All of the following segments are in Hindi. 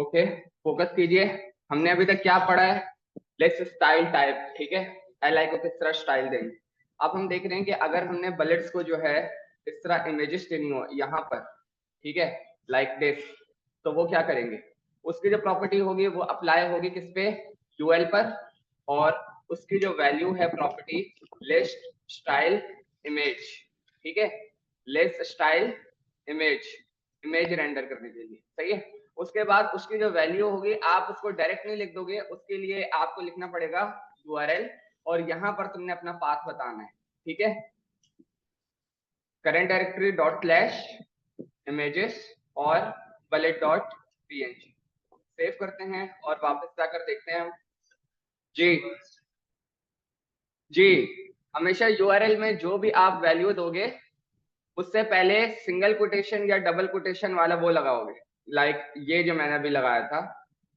ओके, फोकस कीजिए। हमने अभी तक क्या पढ़ा है? लेट्स स्टाइल टाइप, ठीक है। एल को किस तरह स्टाइल देंगे। अब हम देख रहे हैं कि अगर हमने बुलेट्स को जो है इस तरह इमेजेस देनी हो यहाँ पर, ठीक है, लाइक दिस, तो वो क्या करेंगे? उसकी जो प्रॉपर्टी होगी वो अप्लाई होगी किस पे? यूएल पर। और उसकी जो वैल्यू है प्रॉपर्टी लिस्ट स्टाइल इमेज, ठीक है, list style image, image render करने के लिए, सही है। उसके बाद उसकी जो वैल्यू होगी आप उसको डायरेक्ट नहीं लिख दोगे, उसके लिए आपको लिखना पड़ेगा यूआरएल, और यहाँ पर तुमने अपना पाथ बताना है, ठीक है। Current directory dot slash images और बुलेट डॉट पीएनजी सेव करते हैं और वापस जाकर देखते हैं हम। जी जी, हमेशा यूआरएल में जो भी आप वैल्यू दोगे उससे पहले सिंगल कोटेशन या डबल कोटेशन वाला वो लगाओगे, लाइक ये जो मैंने अभी लगाया था,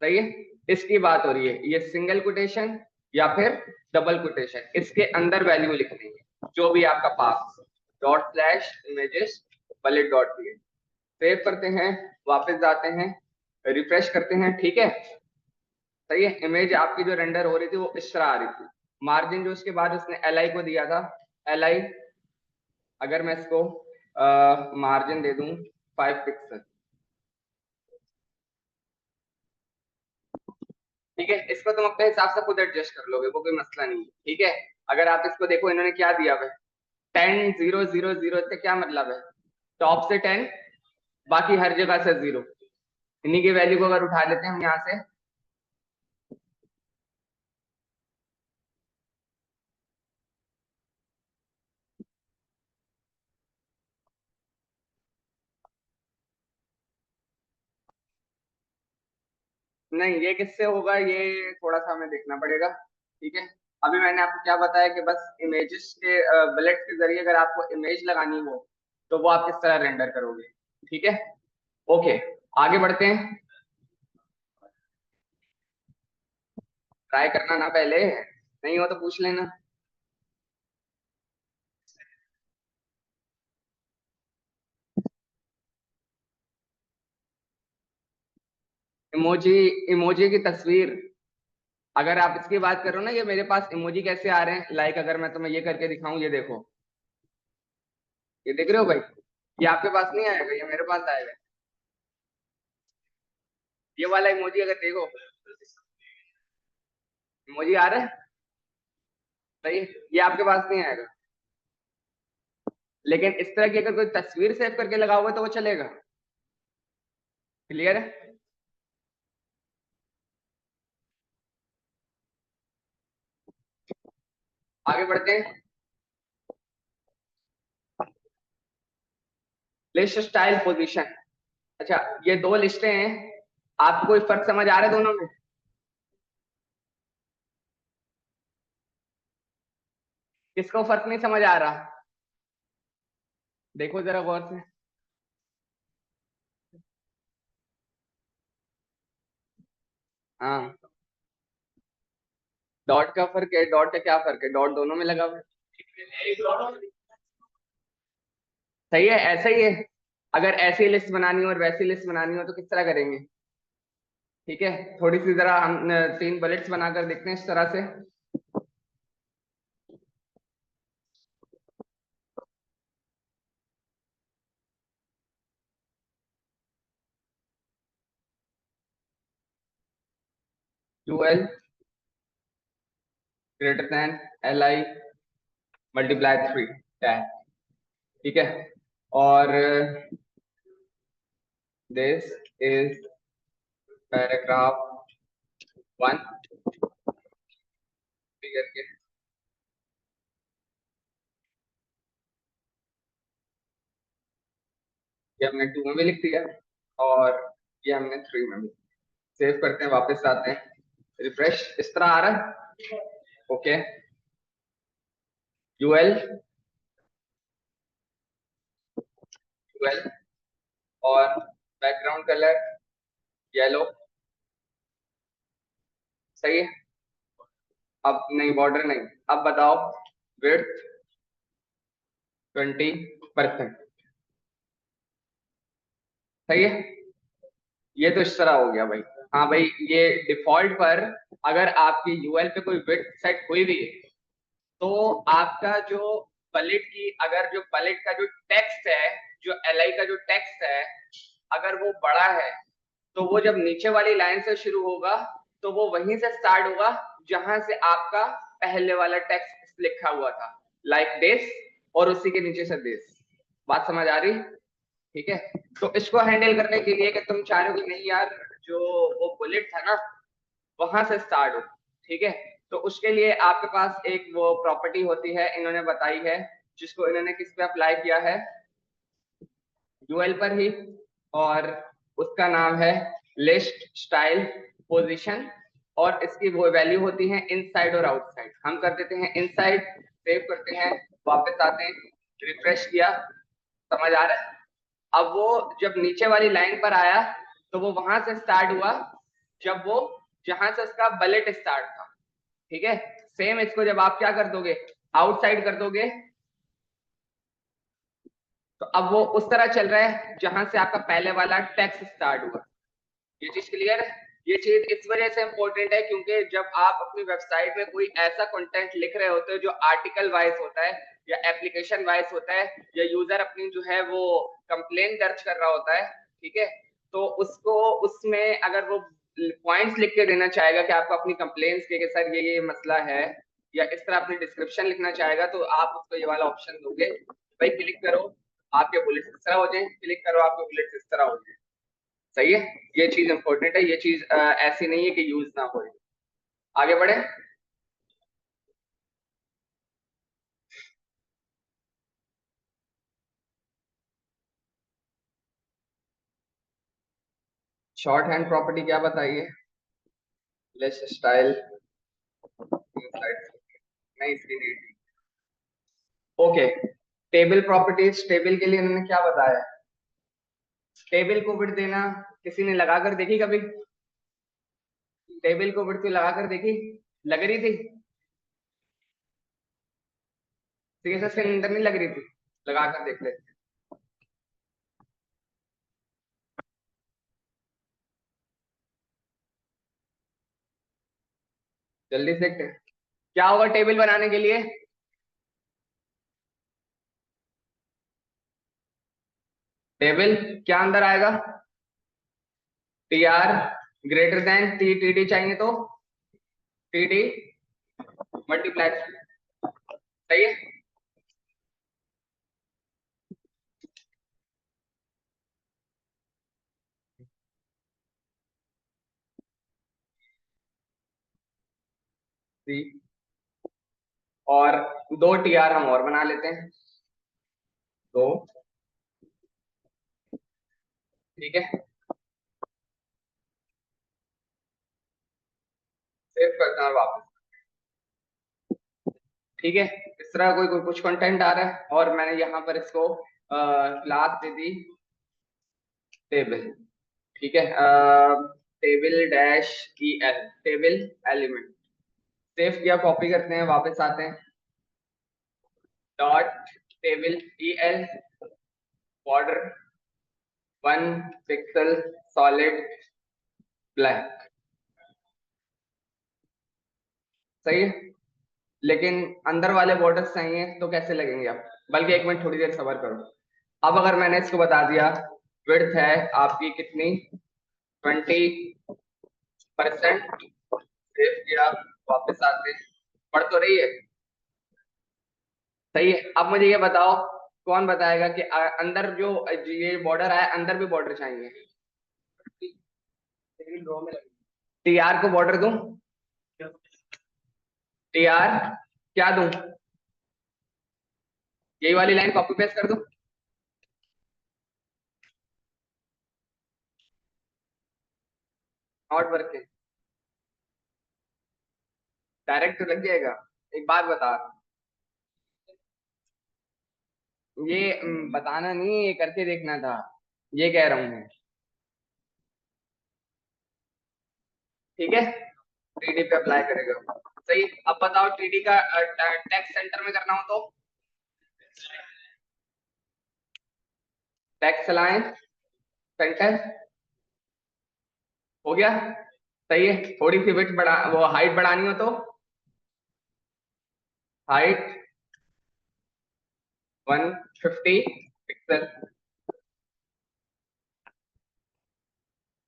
सही है। इसकी बात हो रही है, ये सिंगल कोटेशन या फिर डबल कोटेशन, इसके अंदर वैल्यू लिखनी है जो भी आपका पास dot slash images bullet dot PNG. Save करते हैं, वापस जाते हैं, रिफ्रेश करते हैं, ठीक है। सही है, इमेज आपकी जो रेंडर हो रही थी वो इस तरह आ रही थी। मार्जिन जो उसके बाद उसने एल को दिया था, एल, अगर मैं इसको मार्जिन दे दूं 5 पिक्सल, ठीक है, इसको तुम अपने हिसाब से खुद एडजस्ट कर लोगे, वो कोई मसला नहीं है, ठीक है। अगर आप इसको देखो इन्होंने क्या दिया है 10 0 0 0, इसका क्या मतलब है? टॉप से 10, बाकी हर जगह से 0। इन्हीं की वैल्यू को अगर उठा लेते हैं हम यहाँ से, नहीं ये किससे होगा, ये थोड़ा सा हमें देखना पड़ेगा, ठीक है। अभी मैंने आपको क्या बताया कि बस इमेजेस के बुलेट के जरिए अगर आपको इमेज लगानी हो तो वो आप किस तरह रेंडर करोगे, ठीक है। ओके, आगे बढ़ते हैं। ट्राई करना ना पहले, नहीं हो तो पूछ लेना। इमोजी, इमोजी की तस्वीर, अगर आप इसकी बात करो ना, ये मेरे पास इमोजी कैसे आ रहे हैं, लाइक अगर मैं तुम्हें ये करके दिखाऊं, ये देखो, ये देख रहे हो भाई, ये आपके पास नहीं आएगा, ये मेरे पास आएगा। ये वाला इमोजी अगर देखो, इमोजी आ रहा है, सही है? ये आपके पास नहीं आएगा, लेकिन इस तरह की अगर कोई तस्वीर सेव करके लगाओगे तो वो चलेगा। क्लियर है? आगे बढ़ते हैं। लिस्ट स्टाइल पोजीशन, अच्छा, ये दो लिस्टें हैं, आपको कोई फर्क समझ आ रहा है दोनों में? किसको फर्क नहीं समझ आ रहा? देखो जरा गौर से। हाँ, डॉट का फर्क है, डॉट का क्या फर्क है, डॉट दोनों में लगा हुआ है। सही है, ऐसा ही है। अगर ऐसी लिस्ट बनानी हो और वैसी लिस्ट बनानी हो तो किस तरह करेंगे, ठीक है। थोड़ी सी जरा हम 3 बुलेट्स बनाकर देखते हैं इस तरह से। UL greater than L I multiply 3 10, ठीक है। और दिस इज पैराग्राफ 1 करके, ये हमने 2 में भी लिख दिया और ये हमने 3 में भी। सेव करते हैं, वापस आते हैं, रिफ्रेश, इस तरह आ रहा है। ओके, यूएल, यूएल और बैकग्राउंड कलर येलो, सही है। अब नहीं, बॉर्डर नहीं, अब बताओ विड्थ 20%, सही है। ये तो इस तरह हो गया भाई, हाँ भाई, ये डिफॉल्ट पर अगर आपकी यूएल पे कोई विड्थ सेट हुई भी है तो आपका जो बलेट की, अगर जो बलेट का जो टेक्स्ट है, जो एलआई का जो टेक्स्ट है, अगर वो बड़ा है तो वो जब नीचे वाली लाइन से शुरू होगा तो वो वहीं से स्टार्ट होगा जहां से आपका पहले वाला टेक्स्ट लिखा हुआ था, लाइक दिस, और उसी के नीचे से दिस। बात समझ आ रही? ठीक है। तो इसको हैंडल करने के लिए कि तुम चाह रहे हो कि नहीं यार, जो वो बुलेट था ना वहां से स्टार्ट हो, ठीक है, तो उसके लिए आपके पास एक वो प्रॉपर्टी होती है, इन्होंने बताई है, जिसको इन्होंने किस पे अप्लाई किया है, यूएल पर ही, और उसका नाम है लिस्ट स्टाइल पोजीशन, और इसकी वो वैल्यू होती है इनसाइड और आउटसाइड। हम कर देते हैं इनसाइड, सेव करते हैं, वापस आते हैं, रिफ्रेश किया, समझ आ रहा है? अब वो जब नीचे वाली लाइन पर आया तो वो वहां से स्टार्ट हुआ जब वो, जहां से उसका बलेट स्टार्ट था, ठीक है। सेम इसको जब आप क्या कर दोगे, आउटसाइड कर दोगे, तो अब वो उस तरह चल रहा है जहां से आपका पहले वाला टेक्स्ट स्टार्ट हुआ। ये चीज क्लियर है? ये चीज इस वजह से इंपॉर्टेंट है क्योंकि जब आप अपनी वेबसाइट में कोई ऐसा कंटेंट लिख रहे होते हो जो आर्टिकल वाइज होता है या एप्लीकेशन वाइज होता है, या यूजर अपनी जो है वो कंप्लेन दर्ज कर रहा होता है, ठीक है, तो उसको, उसमें अगर वो पॉइंट्स लिख के देना चाहेगा कि आपको अपनी कंप्लेन्स के सर ये मसला है, या इस तरह अपनी डिस्क्रिप्शन लिखना चाहेगा, तो आप उसको ये वाला ऑप्शन दोगे, भाई क्लिक करो आपके बुलेट्स इस तरह हो जाए, क्लिक करो आपके बुलेट्स इस तरह हो जाए। सही है? ये चीज इंपॉर्टेंट है, ये चीज ऐसी नहीं है कि यूज ना हो। आगे बढ़े। शॉर्ट हैंड प्रॉपर्टी क्या बताइए? लेस स्टाइल, नहीं इसकी नहीं। ओके, टेबल प्रॉपर्टीज, टेबल के लिए इन्होंने क्या बताया? टेबल को विड्थ देना, किसी ने लगाकर देखी कभी? टेबल को विड्थ लगाकर देखी? लग रही थी? सीएसएस के अंदर नहीं लग रही थी? लगाकर देख ले, जल्दी से देखते हैं। क्या होगा टेबल बनाने के लिए? टेबल क्या अंदर आएगा? T R greater than T, T D चाहिए तो टी डी मल्टीप्लाई। सही है? सी, और दो टी आर हम और बना लेते हैं, दो, ठीक है, सेव करता हूँ वापस, ठीक है। इस तरह कोई कोई कुछ कंटेंट आ रहा है और मैंने यहाँ पर इसको क्लास दे दी टेबल, ठीक है, table dash E L, table element, save किया, कॉपी करते हैं, वापस आते हैं, dot table E L, border 1 pixel, solid black. सही है? लेकिन अंदर वाले बॉर्डर्स चाहिए तो कैसे लगेंगे आप? बल्कि एक मिनट, थोड़ी देर सबर करो। अब अगर मैंने इसको बता दिया विड्थ है आपकी कितनी, 20%, सेव किया, वापस आते, पढ़ तो रही है? सही है। अब मुझे ये बताओ, कौन बताएगा कि अंदर जो ये बॉर्डर आया, अंदर भी बॉर्डर चाहिए? टी आर को बॉर्डर दूं? टी आर क्या दूं? यही वाली लाइन कॉपी पेस्ट कर दूं? Not working? डायरेक्ट तो लग जाएगा। एक बात बता, ये बताना नहीं, ये करके देखना था, ये कह रहा हूँ मैं, ठीक है। टीडी पे अप्लाई करेगा, सही। अब बताओ टीडी का टैक्स सेंटर में करना हो तो टैक्स चलाएं, सेंटर, हो गया, सही है। थोड़ी सी विड्थ बढ़ा, वो हाइट बढ़ानी हो तो हाइट 150 पिक्सल।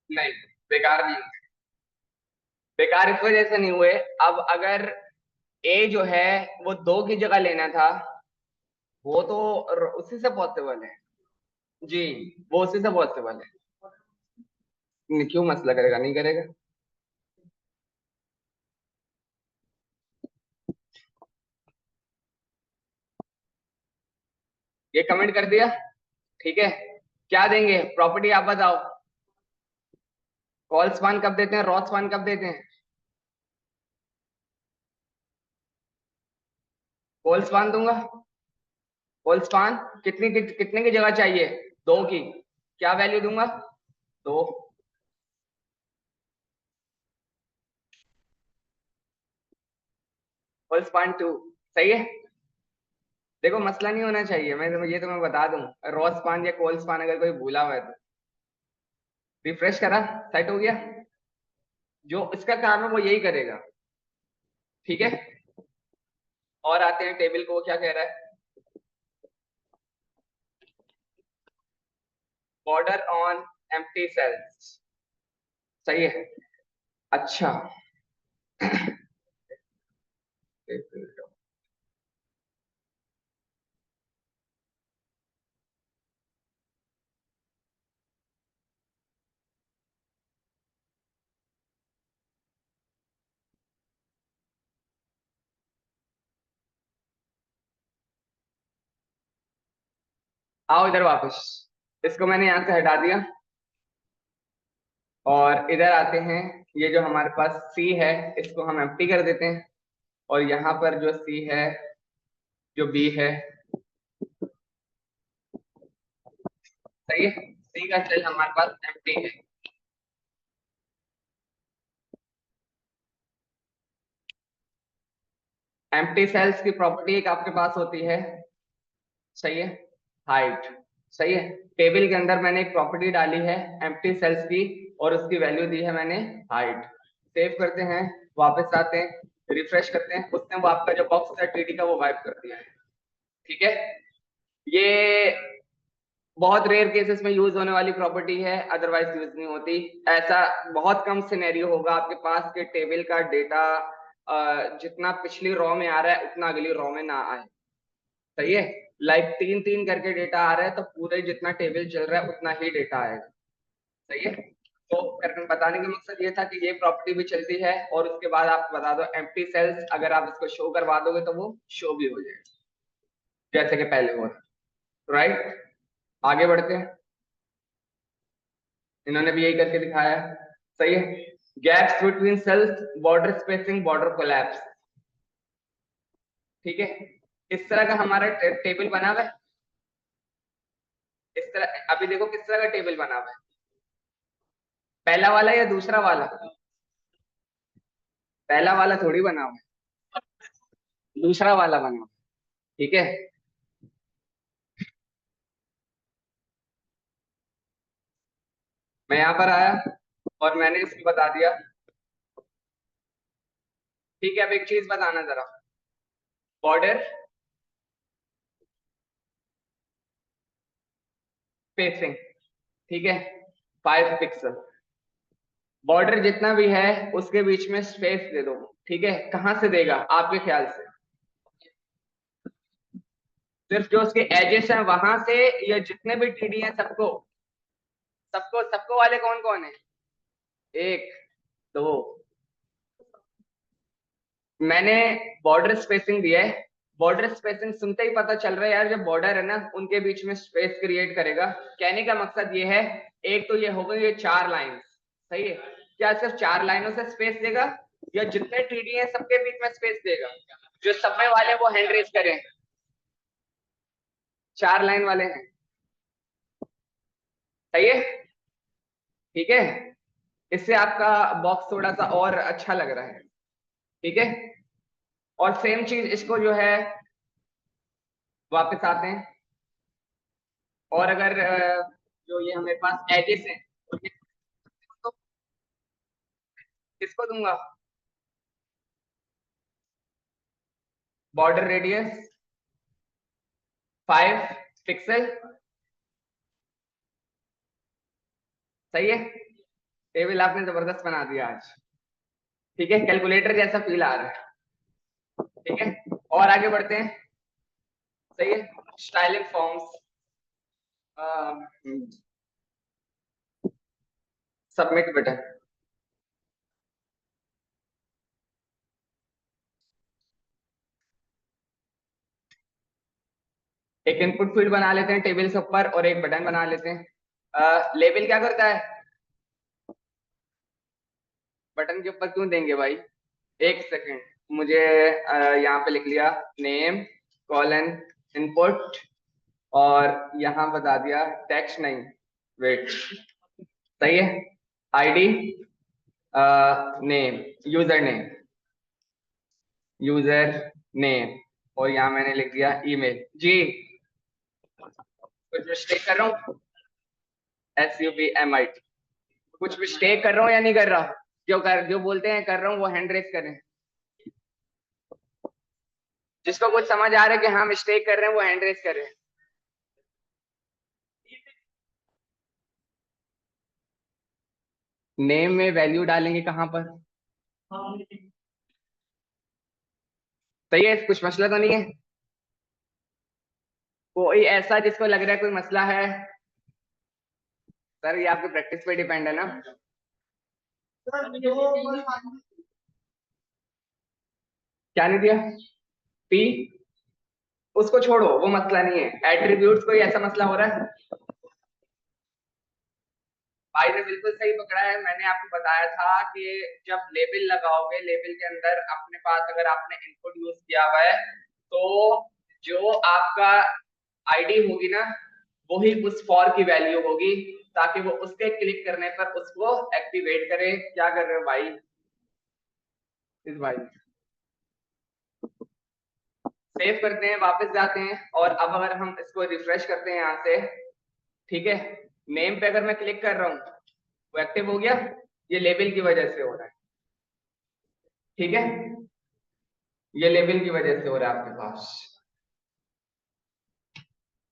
नहीं, बेकार नहीं हुए। बेकार इस वजह से नहीं हुए, अब अगर ए जो है वो 2 की जगह लेना था, वो तो उसी से पॉसिबल है। जी, वो उसी से पॉसिबल है। क्यों मसला करेगा, नहीं करेगा। ये कमेंट कर दिया, ठीक है। क्या देंगे प्रॉपर्टी, आप बताओ। कॉल स्पान कब देते हैं, रॉ स्पान कब देते हैं। कॉल स्पान दूंगा। कॉल स्पान कितने की जगह चाहिए, 2 की। क्या वैल्यू दूंगा, 2। कॉल स्पान 2, सही है। देखो मसला नहीं होना चाहिए, ये तुम्हें बता दूं। रॉ स्पान या कॉल स्पान अगर कोई भूला हुआ है तो रिफ्रेश करा, सेट हो गया। जो इसका काम है वो यही करेगा, ठीक है। और आते हैं टेबल को, क्या कह रहा है। बॉर्डर ऑन एम्प्टी सेल्स, सही है। अच्छा, आओ इधर वापस। इसको मैंने यहाँ से हटा दिया, और इधर आते हैं। ये जो हमारे पास सी है, इसको हम एम्प्टी कर देते हैं। और यहाँ पर जो सी है, जो बी है, सही है। सी का सेल हमारे पास एम्प्टी है। एम्प्टी सेल्स की प्रॉपर्टी एक आपके पास होती है, सही है, हाइट, सही है। टेबल के अंदर मैंने एक प्रॉपर्टी डाली है एम्प्टी सेल्स की, और उसकी वैल्यू दी है मैंने हाइट। सेव करते हैं, वापस आते हैं, रिफ्रेश करते हैं, उसने वो आपका जो बॉक्स है टीडी का वो वाइप कर दिया है, ठीक है। ये बहुत रेयर केसेस में यूज होने वाली प्रॉपर्टी है, अदरवाइज यूज नहीं होती। ऐसा बहुत कम सिनेरियो होगा आपके पास के टेबल का डेटा जितना पिछली रॉ में आ रहा है उतना अगली रॉ में ना आए, सही है। लाइक 3 3 करके डेटा आ रहा है तो पूरे जितना टेबल चल रहा है उतना ही डेटा आएगा, सही है। तो करके बताने का मकसद ये था कि ये प्रॉपर्टी भी चलती है, और उसके बाद आप बता दो एम्प्टी सेल्स अगर आप इसको शो करवा दोगे तो वो शो भी हो जाएगा जैसे कि पहले हुआ, राइट। आगे बढ़ते हैं, इन्होंने भी यही करके दिखाया है, सही है। Gaps between cells, border spacing, border collapse, ठीक है। इस तरह का हमारा टेबल बना हुआ है। इस तरह अभी देखो किस तरह का टेबल बना हुआ है, पहला वाला या दूसरा वाला। पहला वाला थोड़ी बना हुआ है, दूसरा वाला बना हुआ है, ठीक है। मैं यहाँ पर आया और मैंने इसको बता दिया, ठीक है। अब एक चीज बताना जरा, बॉर्डर स्पेसिंग, ठीक है, 5 पिक्सल। बॉर्डर जितना भी है उसके बीच में स्पेस दे दो, ठीक है। कहाँ से देगा आपके ख्याल से, सिर्फ जो उसके एजेस हैं वहां से, या जितने भी टीडी हैं सबको, सबको सबको वाले कौन कौन है, 1 2। मैंने बॉर्डर स्पेसिंग दिया है। बॉर्डर स्पेसिंग सुनते ही पता चल रहा है यार, जब बॉर्डर है ना उनके बीच में स्पेस क्रिएट करेगा। कहने का मकसद ये है, एक तो ये हो गई ये 4 लाइन, सही है। क्या सिर्फ 4 लाइनों से स्पेस देगा, या जितने टीडी हैं सबके बीच में स्पेस देगा। जो सब में वाले वो हैंड रेज करें, 4 लाइन वाले हैं, सही है, ठीक है। इससे आपका बॉक्स थोड़ा सा और अच्छा लग रहा है, ठीक है। और सेम चीज इसको जो है, वापस आते हैं। और अगर जो ये हमारे पास एजेस हैं, किसको दूंगा? Border radius 5 pixel. सही है। टेबल आपने जबरदस्त बना दिया आज। ठीक है, कैलकुलेटर जैसा फील आ रहा है। ठीक है, और आगे बढ़ते हैं। सही है, स्टाइलिंग फॉर्म्स। Submit button. एक इनपुट फील्ड बना लेते हैं टेबल के ऊपर और एक बटन बना लेते हैं। लेबल क्या करता है? बटन के ऊपर क्यों देंगे भाई? एक सेकेंड, मुझे यहाँ पे लिख लिया नेम कॉलन इनपुट और यहाँ बता दिया टेक्स्ट नहीं, वेट। सही है, आईडी नेम यूजर नेम और यहाँ मैंने लिख दिया ईमेल। जी कुछ मिस्टेक कर रहा हूँ? SUBMIT। कुछ मिस्टेक कर रहा हूँ या नहीं कर रहा? जो बोलते हैं कर रहा हूँ वो हैंड रेस करें। जिसको कुछ समझ आ रहा है कि हाँ मिस्टेक कर रहे हैं वो हैंड रेस करें। नेम में वैल्यू डालेंगे कहाँ पर? सही है, कुछ मसला तो नहीं है? कोई ऐसा जिसको लग रहा है कोई मसला है? सर ये आपकी प्रैक्टिस पे डिपेंड है ना। क्या नहीं दिया? पी, उसको छोड़ो, वो मसला नहीं है। एट्रीब्यूट्स कोई ऐसा मसला हो रहा है? भाई ने बिल्कुल सही पकड़ा है। मैंने आपको बताया था कि जब लेबल लगाओगे, लेबल के अंदर अपने पास अगर आपने इनपुट यूज किया हुआ है तो जो आपका आईडी होगी ना वही उस फॉर की वैल्यू होगी, ताकि वो उसके क्लिक करने पर उसको एक्टिवेट करे। क्या कर रहे हो भाई? इस भाई सेव करते हैं, वापस जाते हैं और अब अगर हम इसको रिफ्रेश करते हैं यहाँ से, ठीक है, नेम पे अगर मैं क्लिक कर रहा हूँ वो एक्टिव हो गया। ये लेबल की वजह से हो रहा है। ठीक है, ये लेबल की वजह से हो रहा है आपके पास।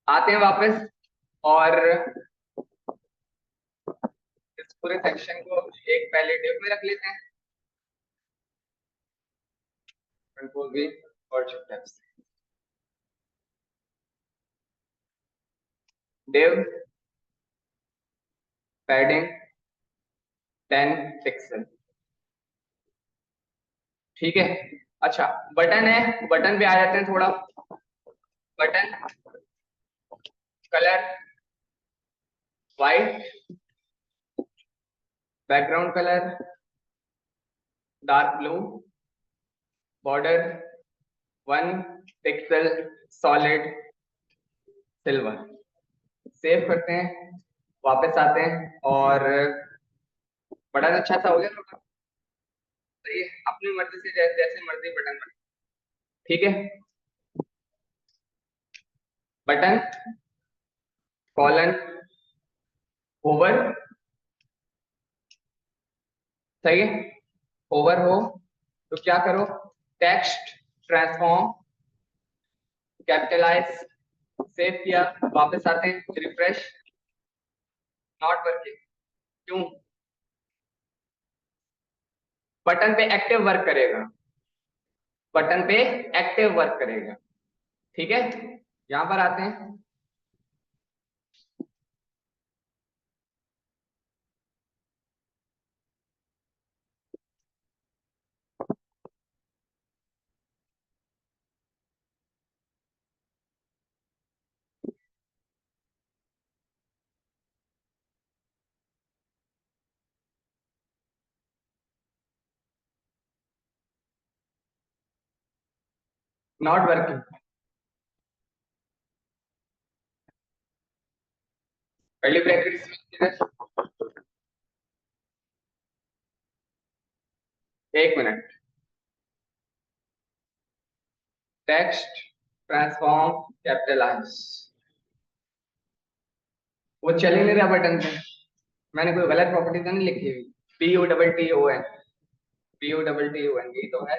आते हैं वापस और इस पूरे सेक्शन को एक पहले डिव में रख लेते हैं। कंट्रोल V और शिफ्ट F से डिव पैडिंग 10 पिक्सल। ठीक है, अच्छा बटन है, बटन पे आ जाते हैं थोड़ा। Button colour white, background colour dark blue, border 1 pixel solid silver. Save करते हैं, वापस आते हैं और बटन अच्छा सा हो गया थोड़ा। सही है, अपनी मर्जी से जैसे मर्जी बटन बने। ठीक है, बटन कॉलन ओवर। सही है, ओवर हो तो क्या करो? Text transform capitalise. सेव किया, वापस आते हैं, रिफ्रेश। नॉट वर्किंग, क्यों? बटन पे एक्टिव वर्क करेगा, बटन पे एक्टिव वर्क करेगा। ठीक है, यहां पर आते हैं। Not working, curly bracket. एक मिनट, टेक्स्ट ट्रांसफॉर्म कैपिटलाइज। वो चल ही नहीं रहा बटन पे। मैंने कोई गलत प्रॉपर्टी तो नहीं लिखी हुई? PUTTON। BUTTUN यही तो है।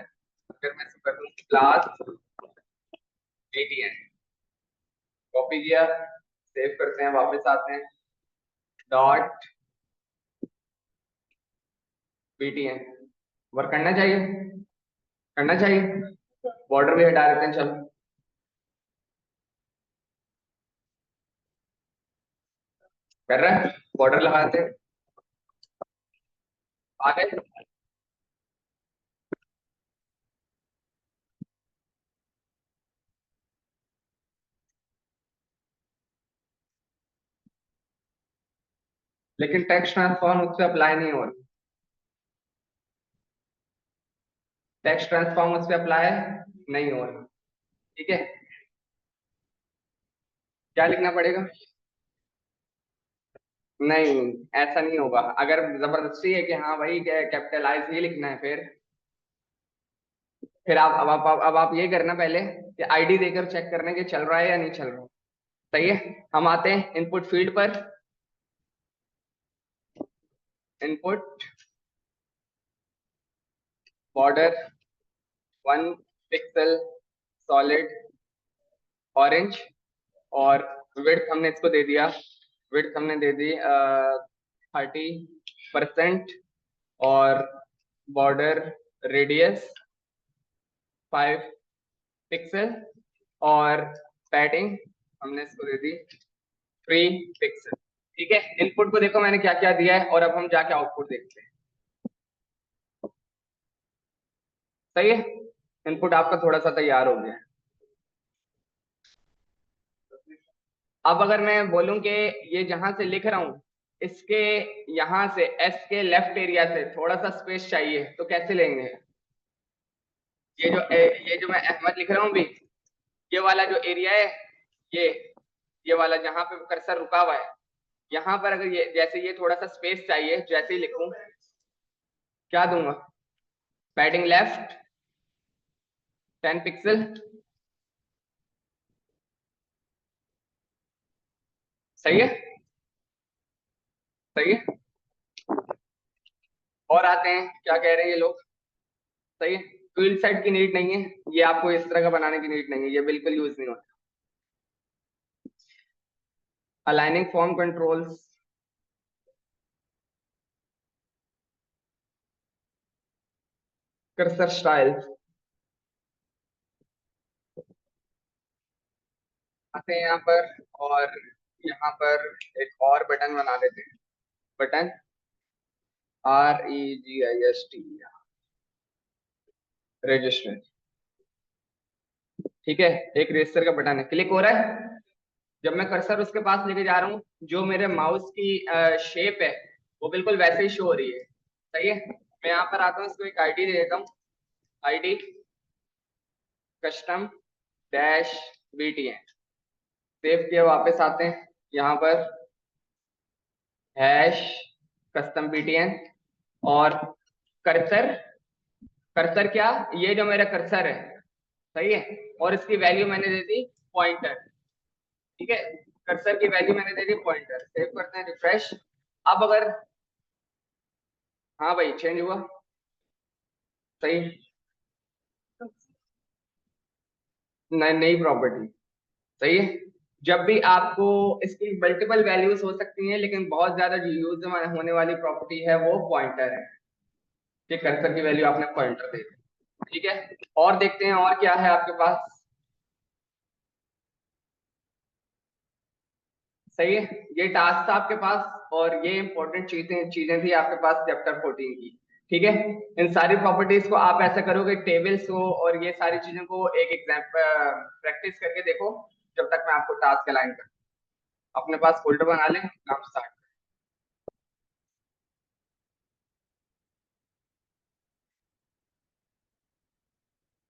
अगर मैं इसको कर दूं क्लास BTN, कॉपी किया, सेव करते हैं, वापस आते हैं, डॉट BTN, वर्क करना चाहिए, करना चाहिए, बॉर्डर भी हटा देते हैं, चलो कर रहा है, बॉर्डर लगाते हैं, आगे। लेकिन टेक्स्ट ट्रांसफॉर्म उससे अप्लाई नहीं हो रहा, टेक्स्ट ट्रांसफॉर्म उस पर अप्लाई नहीं हो रहा, ठीक है। क्या लिखना पड़ेगा? नहीं, ऐसा नहीं होगा, अगर जबरदस्ती है कि हाँ भाई कैपिटलाइज ही लिखना है, फिर आप अब आप ये करना पहले कि आईडी देकर चेक करने के चल रहा है या नहीं चल रहा। सही है, हम आते हैं इनपुट फील्ड पर, input border 1 pixel solid orange, और विड्थ हमने इसको दे दिया, विड्थ हमने दे दी 30%, और बॉर्डर रेडियस 5 पिक्सल, और पैडिंग हमने इसको दे दी 3 पिक्सल। ठीक है, इनपुट को देखो मैंने क्या क्या दिया है, और अब हम जाके आउटपुट देखते हैं। सही है, इनपुट आपका थोड़ा सा तैयार हो गया है। अब अगर मैं बोलूं कि ये जहां से लिख रहा हूं, इसके यहां से एस के लेफ्ट एरिया से थोड़ा सा स्पेस चाहिए, तो कैसे लेंगे? ये जो मैं अहमद लिख रहा हूँ भी, ये वाला जो एरिया है, ये ये वाला जहां पे कर्सर रुका हुआ है, यहाँ पर अगर ये जैसे ये थोड़ा सा स्पेस चाहिए, जैसे ही लिखूं क्या दूंगा? Padding left 10 pixel. सही है, सही है। और आते हैं, क्या कह रहे हैं ये लोग? सही है, फील्ड सेट की नीड नहीं है, ये आपको इस तरह का बनाने की नीड नहीं है, ये बिल्कुल यूज नहीं होता। Aligning form controls, cursor style, आते हैं यहाँ पर, और यहाँ पर एक और बटन बना देते हैं, बटन REGIST, रजिस्टर। ठीक है, एक रजिस्टर का बटन है, क्लिक हो रहा है, जब मैं कर्सर उसके पास लेके जा रहा हूँ, जो मेरे माउस की शेप है वो बिल्कुल वैसे ही शो हो रही है। सही है, मैं यहाँ पर आता हूँ, इसको एक आईडी दे देता हूँ, ID custom dash BTN, save किया, वापस आते हैं यहाँ पर, हैश कस्टम BTN, और कर्सर, कर्सर क्या, ये जो मेरा कर्सर है, सही है, और इसकी वैल्यू मैंने दे दी पॉइंटर। ठीक है, कर्सर की वैल्यू मैंने दे दी पॉइंटर, सेव करते हैं, रिफ्रेश। अब अगर, हाँ भाई चेंज हुआ, सही, नई प्रॉपर्टी। सही है, जब भी आपको, इसकी मल्टीपल वैल्यूज हो सकती हैं, लेकिन बहुत ज्यादा यूज होने वाली प्रॉपर्टी है वो पॉइंटर है, कि कर्सर की वैल्यू आपने पॉइंटर दे दी। ठीक है, और देखते हैं और क्या है आपके पास। सही है, ये टास्क था आपके पास, और ये इंपॉर्टेंट चीजें चीजें थी आपके पास चैप्टर 14 की। ठीक है, इन सारी प्रॉपर्टीज को आप ऐसा करोगे, टेबल्स को और ये सारी चीजों को एक एग्जाम्पल प्रैक्टिस करके देखो, जब तक मैं आपको टास्क अलाइन कर, अपने पास फोल्डर बना लें, काम स्टार्ट।